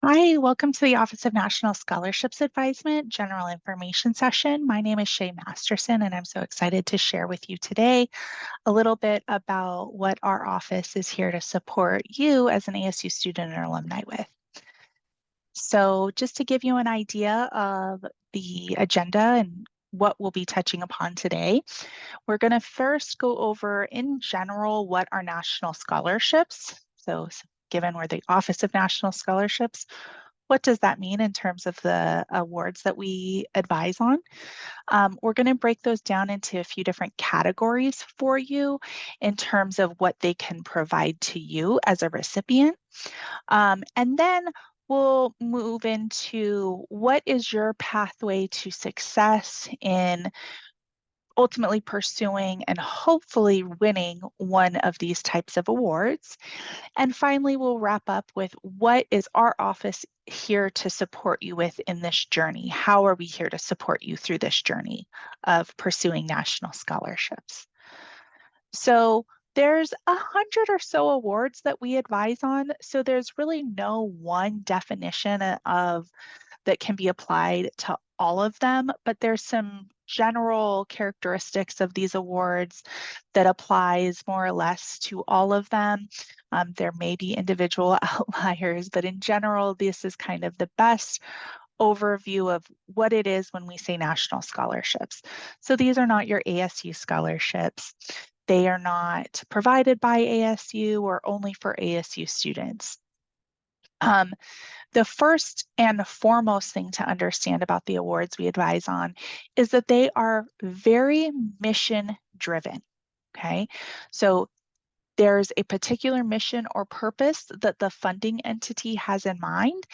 Hi, welcome to the Office of National Scholarships Advisement General Information Session. My name is Shay Masterson, and I'm so excited to share with you today a little bit about what our office is here to support you as an ASU student or alumni with. So just to give you an idea of the agenda and what we'll be touching upon today, we're going to first go over in general what are national scholarships. So given we're the Office of National Scholarships, what does that mean in terms of the awards that we advise on? We're going to break those down into a few different categories for you in terms of what they can provide to you as a recipient. And then we'll move into what is your pathway to success in ultimately pursuing and hopefully winning one of these types of awards. And finally, we'll wrap up with what is our office here to support you with in this journey? How are we here to support you through this journey of pursuing national scholarships? So there's 100 or so awards that we advise on. So there's really no one definition of that can be applied to all of them, but there's some general characteristics of these awards that applies more or less to all of them. There may be individual outliers, but in general, this is kind of the best overview of what it is when we say national scholarships. So these are not your ASU scholarships. They are not provided by ASU or only for ASU students. The first and foremost thing to understand about the awards we advise on is that they are very mission driven. Okay, so there's a particular mission or purpose that the funding entity has in mind,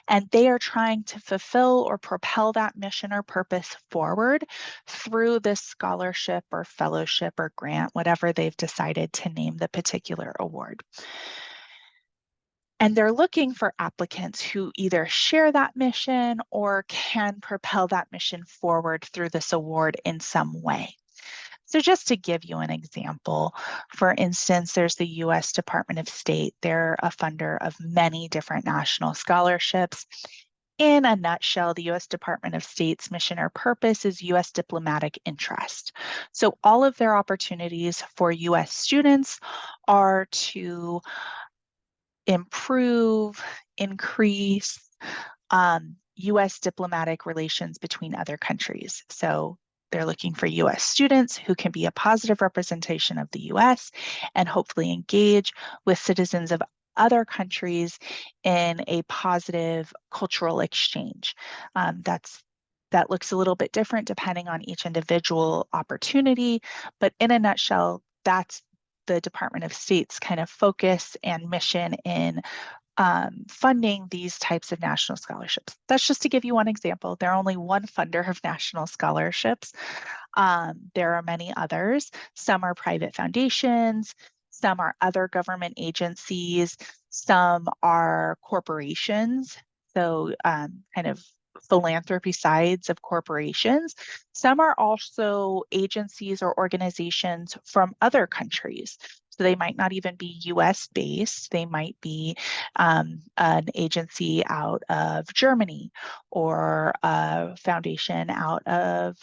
and they are trying to fulfill or propel that mission or purpose forward through this scholarship or fellowship or grant, whatever they've decided to name the particular award. And they're looking for applicants who either share that mission or can propel that mission forward through this award in some way. So just to give you an example, for instance, there's the U.S. Department of State. They're a funder of many different national scholarships. In a nutshell, the U.S. Department of State's mission or purpose is U.S. diplomatic interest. So all of their opportunities for U.S. students are to improve, increase U.S. diplomatic relations between other countries. So they're looking for U.S. students who can be a positive representation of the U.S. and hopefully engage with citizens of other countries in a positive cultural exchange. That looks a little bit different depending on each individual opportunity, but in a nutshell, that's the Department of State's kind of focus and mission in funding these types of national scholarships. That's just to give you one example. They're only one funder of national scholarships. There are many others. Some are private foundations, some are other government agencies, some are corporations. So kind of philanthropy sides of corporations. Some are also agencies or organizations from other countries. So they might not even be US based. They might be an agency out of Germany or a foundation out of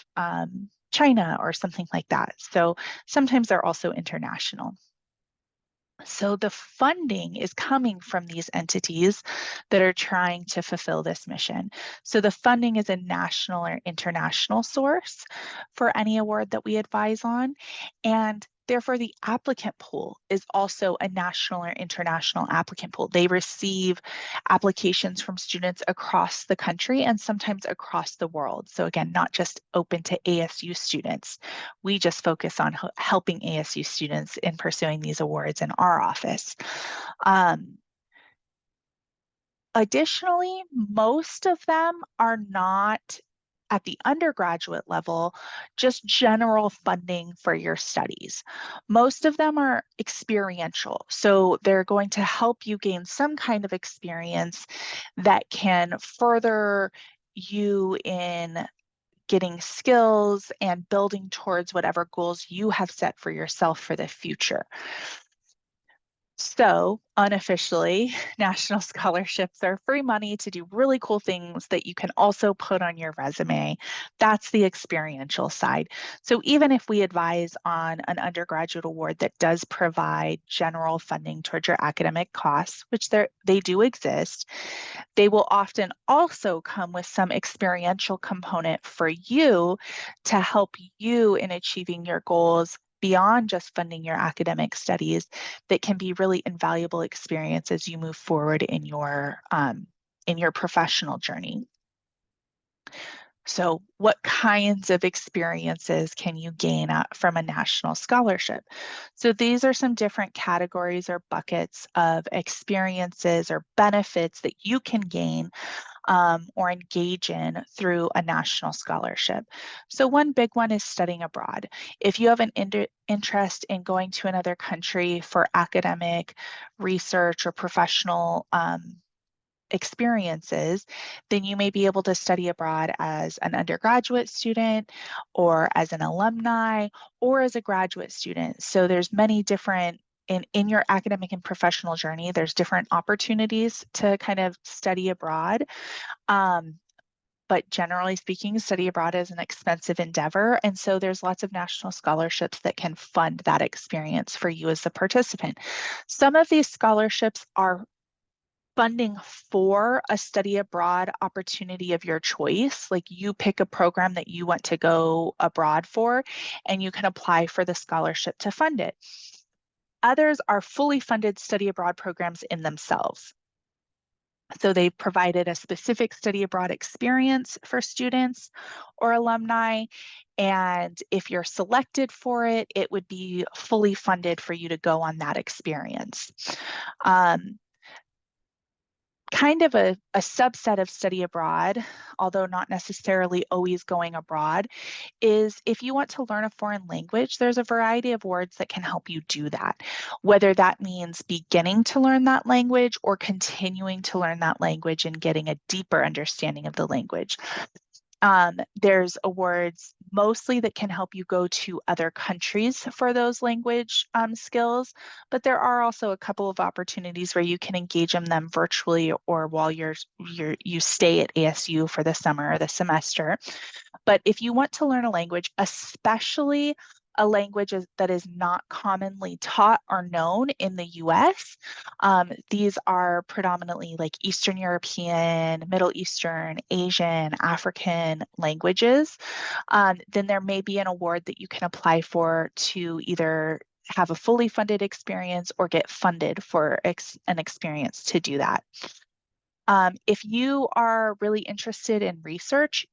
China or something like that. So sometimes they're also international. So the funding is coming from these entities that are trying to fulfill this mission. So the funding is a national or international source for any award that we advise on. And therefore, the applicant pool is also a national or international applicant pool. They receive applications from students across the country and sometimes across the world. So again, not just open to ASU students. We just focus on helping ASU students in pursuing these awards in our office. Additionally, most of them are not at the undergraduate level, just general funding for your studies. Most of them are experiential. So they're going to help you gain some kind of experience that can further you in getting skills and building towards whatever goals you have set for yourself for the future. So, unofficially, national scholarships are free money to do really cool things that you can also put on your resume. That's the experiential side. So, even if we advise on an undergraduate award that does provide general funding towards your academic costs, which they do exist, they will often also come with some experiential component for you to help you in achieving your goals beyond just funding your academic studies that can be really invaluable experience as you move forward in your professional journey. So, what kinds of experiences can you gain from a national scholarship? So, these are some different categories or buckets of experiences or benefits that you can gain or engage in through a national scholarship. So, one big one is studying abroad. If you have an interest in going to another country for academic research or professional experiences, then you may be able to study abroad as an undergraduate student or as an alumni or as a graduate student. So there's many different in your academic and professional journey, there's different opportunities to kind of study abroad. But generally speaking, study abroad is an expensive endeavor. And so there's lots of national scholarships that can fund that experience for you as a participant. Some of these scholarships are funding for a study abroad opportunity of your choice. Like you pick a program that you want to go abroad for, and you can apply for the scholarship to fund it. Others are fully funded study abroad programs in themselves. So they've provided a specific study abroad experience for students or alumni. And if you're selected for it, it would be fully funded for you to go on that experience. Kind of a subset of study abroad, although not necessarily always going abroad, is if you want to learn a foreign language, there's a variety of words that can help you do that, whether that means beginning to learn that language or continuing to learn that language and getting a deeper understanding of the language. There's awards mostly that can help you go to other countries for those language skills, but there are also a couple of opportunities where you can engage in them virtually or while you stay at ASU for the summer or the semester. But if you want to learn a language, especially a language that is not commonly taught or known in the US, these are predominantly like Eastern European, Middle Eastern, Asian, African languages, then there may be an award that you can apply for to either have a fully funded experience or get funded for an experience to do that. If you are really interested in research,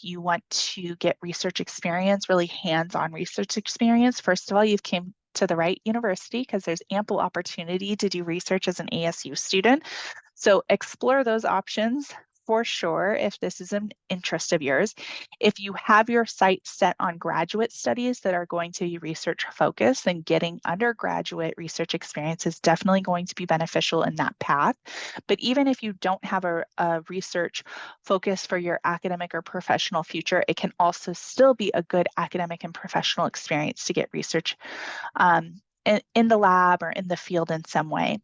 you want to get research experience, really hands-on research experience, first of all, you've came to the right university because there's ample opportunity to do research as an ASU student. So explore those options for sure if this is an interest of yours. If you have your sights set on graduate studies that are going to be research focused, then getting undergraduate research experience is definitely going to be beneficial in that path. But even if you don't have a research focus for your academic or professional future, it can also still be a good academic and professional experience to get research in the lab or in the field in some way.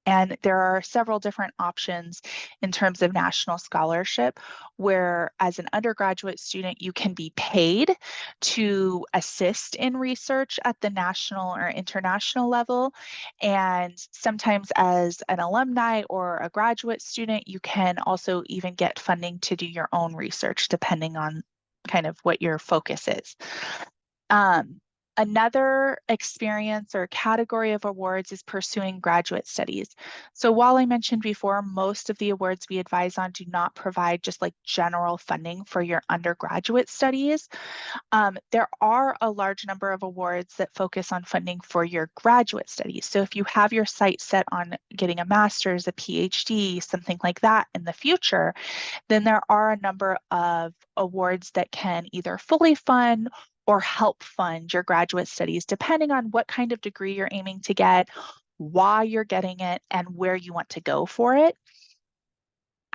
And there are several different options in terms of national scholarship, where as an undergraduate student, you can be paid to assist in research at the national or international level. And sometimes as an alumni or a graduate student, you can also even get funding to do your own research, depending on kind of what your focus is. Another experience or category of awards is pursuing graduate studies. So while I mentioned before, most of the awards we advise on do not provide just like general funding for your undergraduate studies. There are a large number of awards that focus on funding for your graduate studies. So if you have your sights set on getting a master's, a PhD, something like that in the future, then there are a number of awards that can either fully fund or help fund your graduate studies, depending on what kind of degree you're aiming to get, why you're getting it, and where you want to go for it.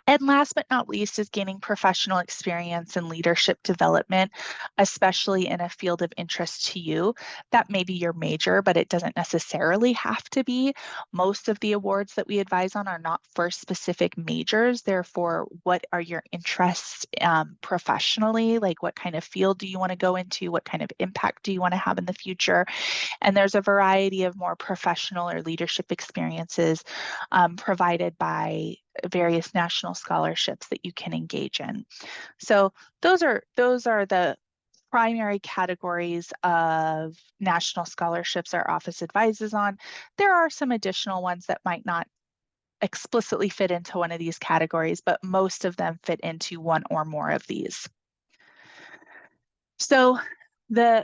And last but not least is gaining professional experience and leadership development, especially in a field of interest to you. That may be your major, but it doesn't necessarily have to be. Most of the awards that we advise on are not for specific majors. Therefore, what are your interests professionally? Like what kind of field do you want to go into? What kind of impact do you want to have in the future? And there's a variety of more professional or leadership experiences provided by various national scholarships that you can engage in. So those are the primary categories of national scholarships our office advises on. There are some additional ones that might not explicitly fit into one of these categories, but most of them fit into one or more of these. So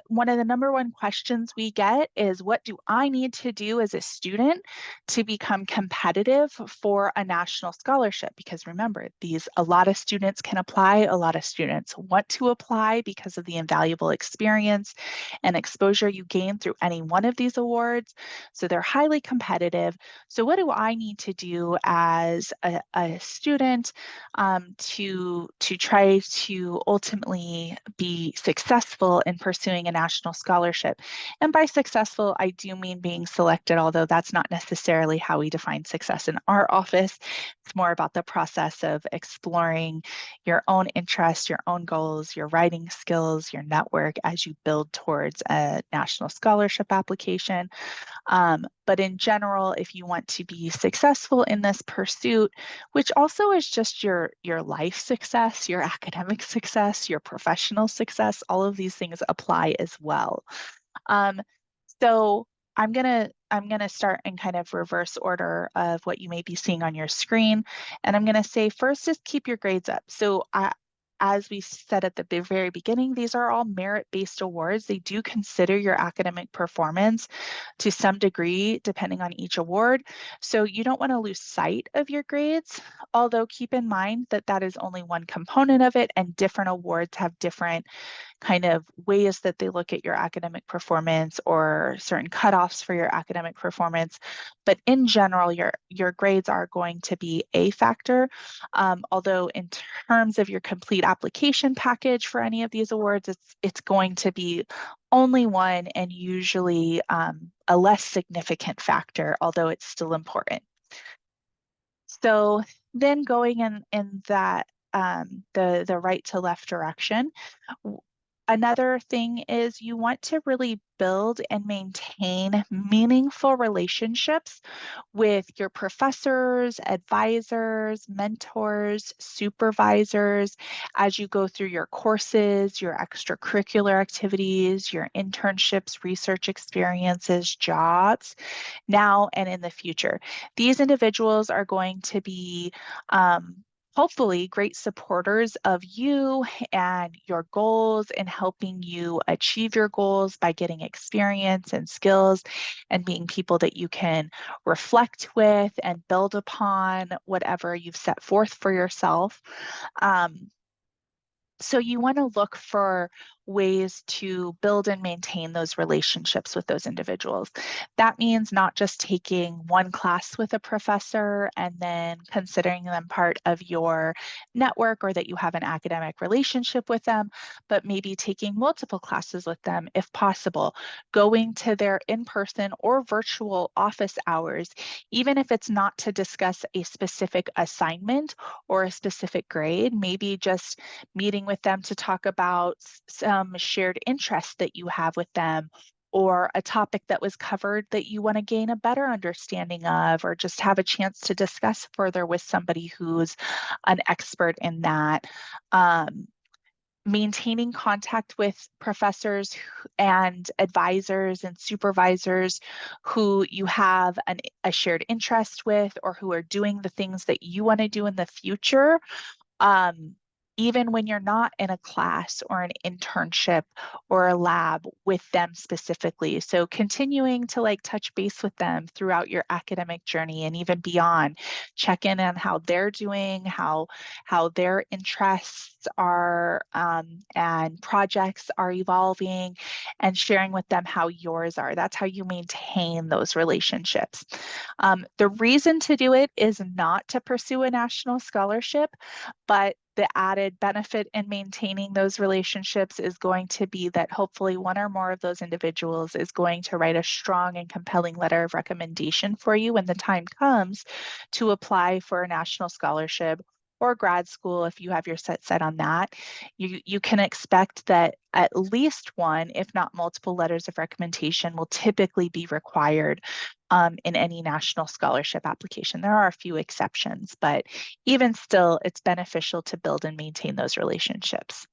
one of the number one questions we get is, what do I need to do as a student to become competitive for a national scholarship? Because remember, a lot of students can apply, a lot of students want to apply because of the invaluable experience and exposure you gain through any one of these awards. So they're highly competitive. So what do I need to do as a student to try to ultimately be successful in pursuing a national scholarship? And by successful, I do mean being selected, although that's not necessarily how we define success in our office. It's more about the process of exploring your own interests, your own goals, your writing skills, your network as you build towards a national scholarship application. But in general, if you want to be successful in this pursuit, which also is just your life success, your academic success, your professional success, all of these things apply as well. Um, so I'm gonna start in kind of reverse order of what you may be seeing on your screen. And I'm gonna say first is keep your grades up. So as we said at the very beginning, these are all merit-based awards. They do consider your academic performance to some degree, depending on each award. So you don't want to lose sight of your grades, although keep in mind that that is only one component of it, and different awards have different kind of ways that they look at your academic performance or certain cutoffs for your academic performance. But in general, your grades are going to be a factor. Although in terms of your complete application package for any of these awards, it's going to be only one, and usually a less significant factor, although it's still important. So then going in that the right to left direction. Another thing is you want to really build and maintain meaningful relationships with your professors, advisors, mentors, supervisors as you go through your courses, your extracurricular activities, your internships, research experiences, jobs, now and in the future. These individuals are going to be hopefully great supporters of you and your goals and helping you achieve your goals by getting experience and skills and being people that you can reflect with and build upon whatever you've set forth for yourself. So you want to look for ways to build and maintain those relationships with those individuals. That means not just taking one class with a professor and then considering them part of your network or that you have an academic relationship with them, but maybe taking multiple classes with them if possible, going to their in-person or virtual office hours, even if it's not to discuss a specific assignment or a specific grade, maybe just meeting with them to talk about some shared interests that you have with them, or a topic that was covered that you want to gain a better understanding of, or just have a chance to discuss further with somebody who's an expert in that. Maintaining contact with professors and advisors and supervisors who you have a shared interest with, or who are doing the things that you want to do in the future. even when you're not in a class or an internship or a lab with them specifically. So continuing to like touch base with them throughout your academic journey and even beyond, check in on how they're doing, how their interests are and projects are evolving, and sharing with them how yours are. That's how you maintain those relationships. The reason to do it is not to pursue a national scholarship, but the added benefit in maintaining those relationships is going to be that hopefully one or more of those individuals is going to write a strong and compelling letter of recommendation for you when the time comes to apply for a national scholarship or grad school. If you have your sights set on that, you can expect that at least one, if not multiple letters of recommendation will typically be required in any national scholarship application. There are a few exceptions, but even still, it's beneficial to build and maintain those relationships.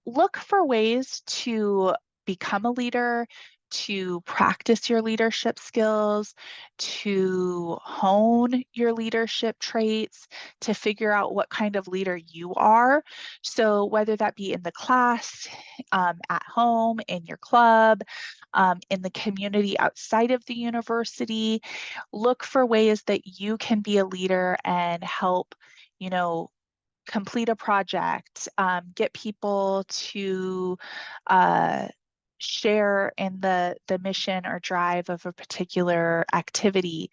Look for ways to become a leader, to practice your leadership skills, to hone your leadership traits, to figure out what kind of leader you are. So whether that be in the class, at home, in your club, in the community outside of the university, look for ways that you can be a leader and help, you know, complete a project, get people to share in the mission or drive of a particular activity.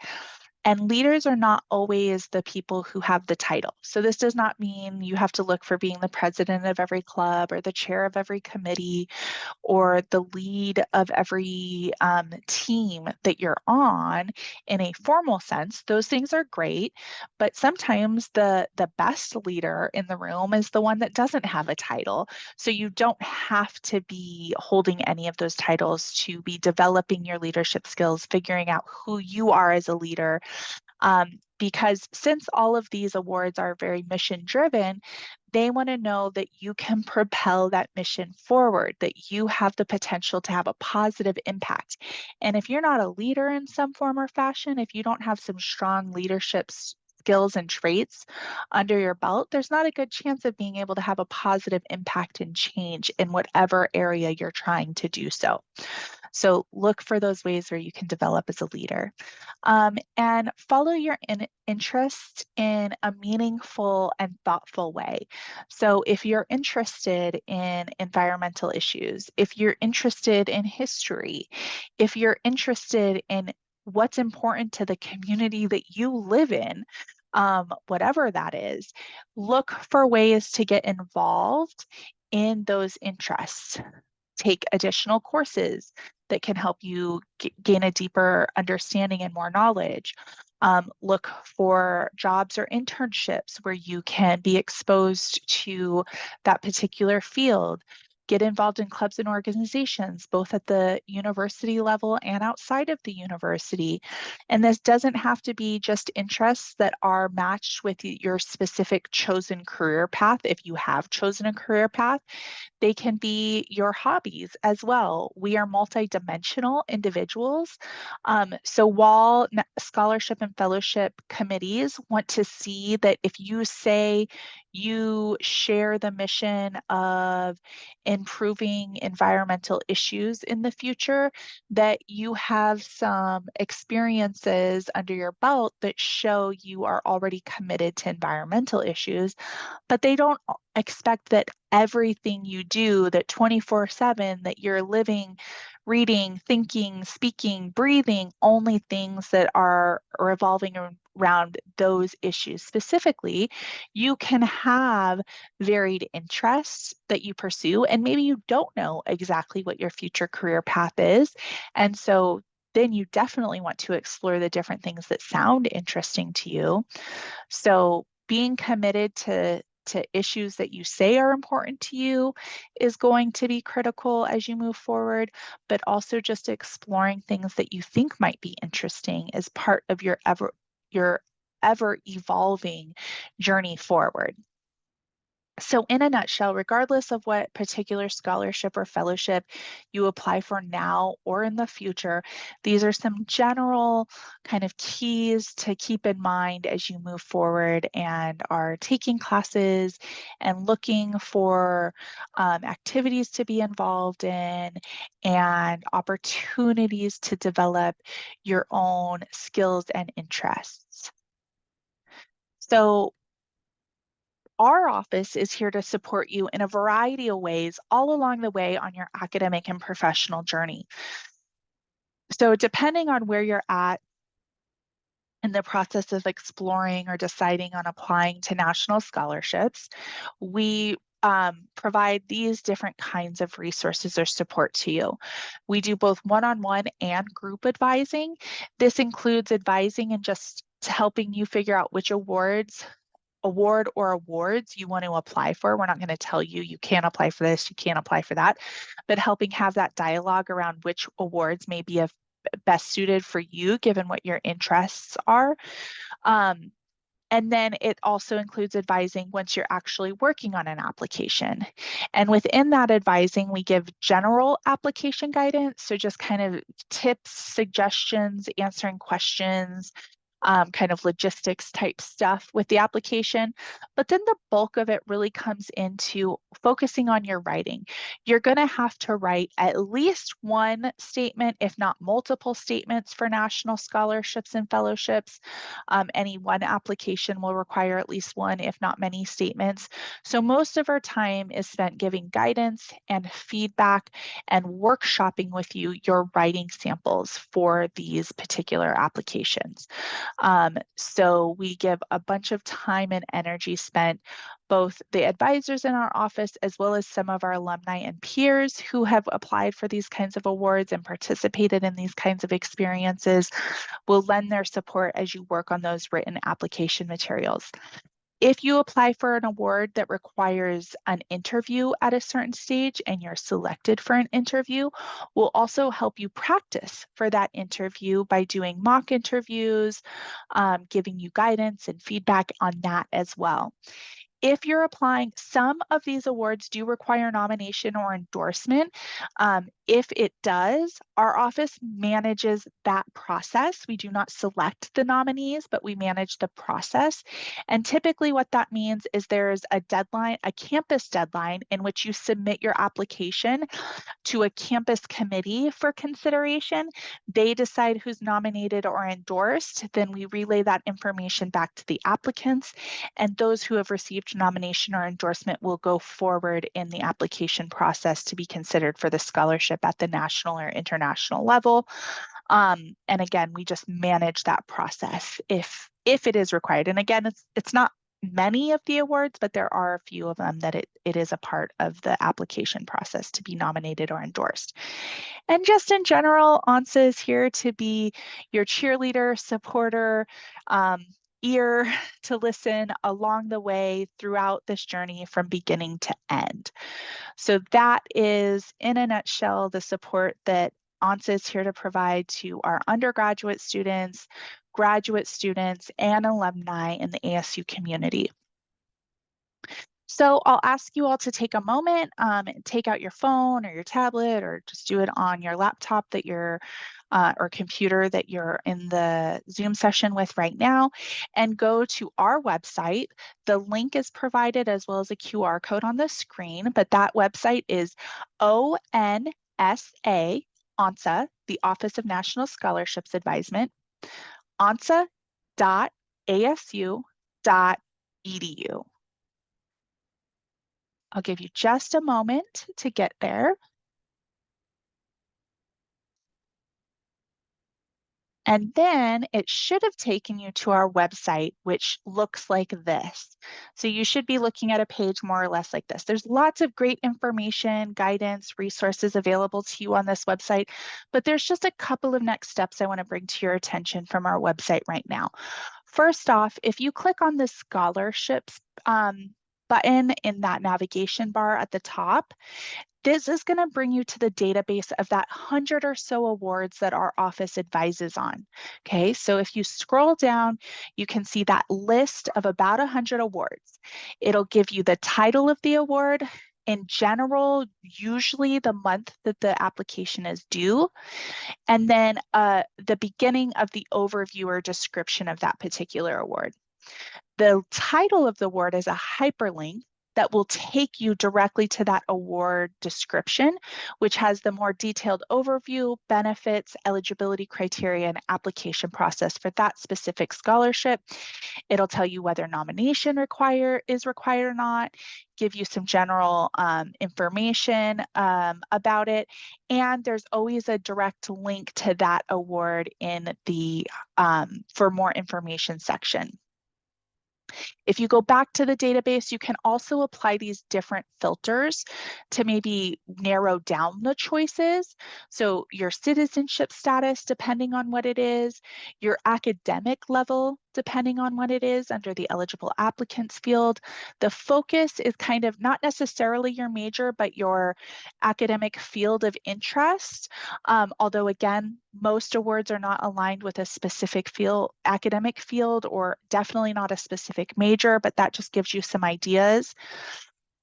And leaders are not always the people who have the title. So this does not mean you have to look for being the president of every club or the chair of every committee or the lead of every team that you're on in a formal sense. Those things are great, but sometimes the best leader in the room is the one that doesn't have a title. So you don't have to be holding any of those titles to be developing your leadership skills, figuring out who you are as a leader, because since all of these awards are very mission driven, they want to know that you can propel that mission forward, that you have the potential to have a positive impact. And if you're not a leader in some form or fashion, if you don't have some strong leadership skills and traits under your belt, there's not a good chance of being able to have a positive impact and change in whatever area you're trying to do so. So look for those ways where you can develop as a leader. And follow your interest in a meaningful and thoughtful way. So if you're interested in environmental issues, if you're interested in history, if you're interested in what's important to the community that you live in, whatever that is, look for ways to get involved in those interests. Take additional courses that can help you gain a deeper understanding and more knowledge. Look for jobs or internships where you can be exposed to that particular field. Get involved in clubs and organizations, both at the university level and outside of the university. And this doesn't have to be just interests that are matched with your specific chosen career path. If you have chosen a career path, they can be your hobbies as well. We are multidimensional individuals. So while scholarship and fellowship committees want to see that if you say you share the mission of improving environmental issues in the future, that you have some experiences under your belt that show you are already committed to environmental issues, but they don't expect that everything you do, that 24/7, that you're living, reading, thinking, speaking, breathing, only things that are revolving around those issues specifically. You can have varied interests that you pursue, and maybe you don't know exactly what your future career path is. And so then you definitely want to explore the different things that sound interesting to you. So being committed to issues that you say are important to you is going to be critical as you move forward, but also just exploring things that you think might be interesting as part of your ever evolving journey forward. So in a nutshell, regardless of what particular scholarship or fellowship you apply for now or in the future, these are some general kind of keys to keep in mind as you move forward and are taking classes and looking for activities to be involved in and opportunities to develop your own skills and interests. So our office is here to support you in a variety of ways all along the way on your academic and professional journey. So depending on where you're at in the process of exploring or deciding on applying to national scholarships, we provide these different kinds of resources or support to you. We do both one-on-one and group advising. This includes advising and just helping you figure out which award or awards you want to apply for. We're not going to tell you you can't apply for this, you can't apply for that, but helping have that dialogue around which awards may be best suited for you given what your interests are. And then it also includes advising once you're actually working on an application. And within that advising, we give general application guidance. So just kind of tips, suggestions, answering questions, kind of logistics type stuff with the application. But then the bulk of it really comes into focusing on your writing. You're going to have to write at least one statement, if not multiple statements for national scholarships and fellowships. Any one application will require at least one, if not many statements. So most of our time is spent giving guidance and feedback and workshopping with you your writing samples for these particular applications. So we give a bunch of time and energy spent, both the advisors in our office as well as some of our alumni and peers who have applied for these kinds of awards and participated in these kinds of experiences will lend their support as you work on those written application materials. If you apply for an award that requires an interview at a certain stage and you're selected for an interview, we'll also help you practice for that interview by doing mock interviews, giving you guidance and feedback on that as well. If you're applying, some of these awards do require nomination or endorsement. If it does, our office manages that process. We do not select the nominees, but we manage the process. And typically what that means is there's a deadline, a campus deadline in which you submit your application to a campus committee for consideration. They decide who's nominated or endorsed. Then we relay that information back to the applicants, and those who have received nomination or endorsement will go forward in the application process to be considered for the scholarship at the national or international level. And again, we just manage that process if it is required. And again, it's not many of the awards, but there are a few of them that it is a part of the application process to be nominated or endorsed. And just in general, ONSA is here to be your cheerleader, supporter, ear to listen along the way throughout this journey from beginning to end. So that is, in a nutshell, the support that ONSA is here to provide to our undergraduate students, graduate students, and alumni in the ASU community. So I'll ask you all to take a moment, take out your phone or your tablet, or just do it on your laptop that you're or computer that you're in the Zoom session with right now, and go to our website. The link is provided as well as a QR code on the screen, but that website is ONSA, ONSA, the Office of National Scholarships Advisement, onsa.asu.edu. I'll give you just a moment to get there. And then it should have taken you to our website, which looks like this. So you should be looking at a page more or less like this. There's lots of great information, guidance, resources available to you on this website, but there's just a couple of next steps I want to bring to your attention from our website right now. First off, if you click on the scholarships button in that navigation bar at the top, This is going to bring you to the database of that 100 or so awards that our office advises on. Okay, so if you scroll down, you can see that list of about 100 awards. It'll give you the title of the award, in general, usually the month that the application is due, and then the beginning of the overview or description of that particular award. The title of the award is a hyperlink that will take you directly to that award description, which has the more detailed overview, benefits, eligibility criteria, and application process for that specific scholarship. It'll tell you whether nomination is required or not, give you some general information about it, and there's always a direct link to that award in the for more information section. If you go back to the database, you can also apply these different filters to maybe narrow down the choices. So your citizenship status, depending on what it is, your academic level, depending on what it is under the eligible applicants field. The focus is kind of not necessarily your major, but your academic field of interest. Although again, most awards are not aligned with a specific academic field, or definitely not a specific major, but that just gives you some ideas.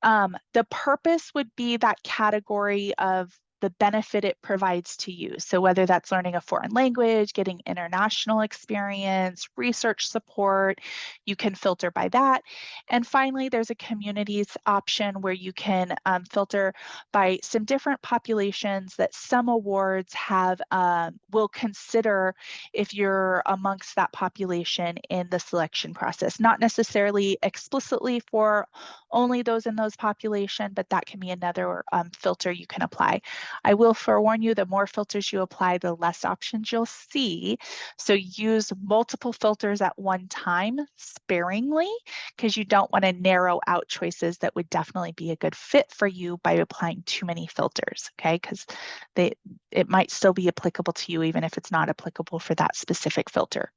The purpose would be that category of the benefit it provides to you. So whether that's learning a foreign language, getting international experience, research support, you can filter by that. And finally, there's a communities option where you can filter by some different populations that some awards have will consider if you're amongst that population in the selection process. Not necessarily explicitly for only those in those population, but that can be another filter you can apply. I will forewarn you, the more filters you apply, the less options you'll see. So use multiple filters at one time sparingly, because you don't want to narrow out choices that would definitely be a good fit for you by applying too many filters, okay? Because it might still be applicable to you even if it's not applicable for that specific filter.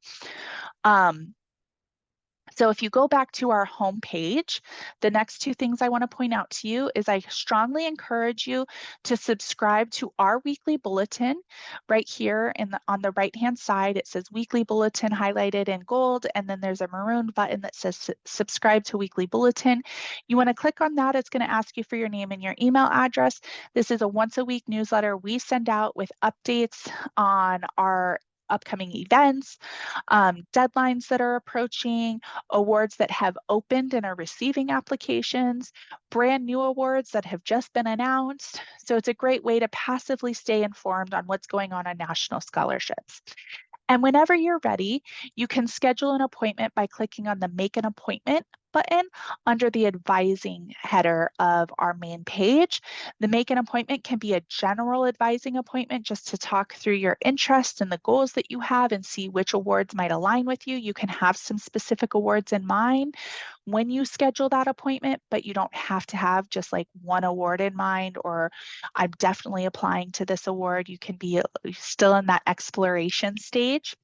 So if you go back to our home page, the next two things I want to point out to you is I strongly encourage you to subscribe to our weekly bulletin right here on the right-hand side. It says weekly bulletin highlighted in gold, and then there's a maroon button that says subscribe to weekly bulletin. You want to click on that. It's going to ask you for your name and your email address. This is a once a week newsletter we send out with updates on our upcoming events, deadlines that are approaching, awards that have opened and are receiving applications, brand new awards that have just been announced. So it's a great way to passively stay informed on what's going on national scholarships. And whenever you're ready, you can schedule an appointment by clicking on the Make an Appointment button under the advising header of our main page. The Make an Appointment can be a general advising appointment just to talk through your interests and the goals that you have and see which awards might align with you. You can have some specific awards in mind when you schedule that appointment, but you don't have to have just like one award in mind, or I'm definitely applying to this award. You can be still in that exploration stage.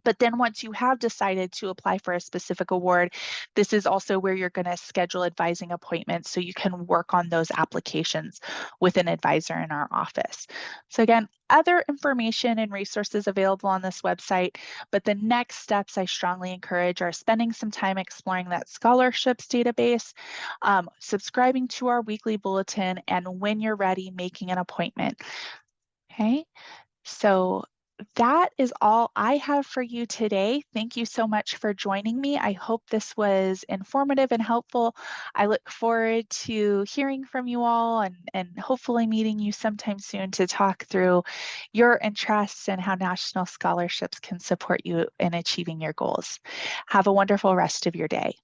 But then once you have decided to apply for a specific award, this is also where you're going to schedule advising appointments so you can work on those applications with an advisor in our office. So again, other information and resources available on this website, but the next steps I strongly encourage are spending some time exploring that scholarships database, subscribing to our weekly bulletin, and when you're ready, making an appointment. Okay, so that is all I have for you today. Thank you so much for joining me. I hope this was informative and helpful. I look forward to hearing from you all and hopefully meeting you sometime soon to talk through your interests and how national scholarships can support you in achieving your goals. Have a wonderful rest of your day.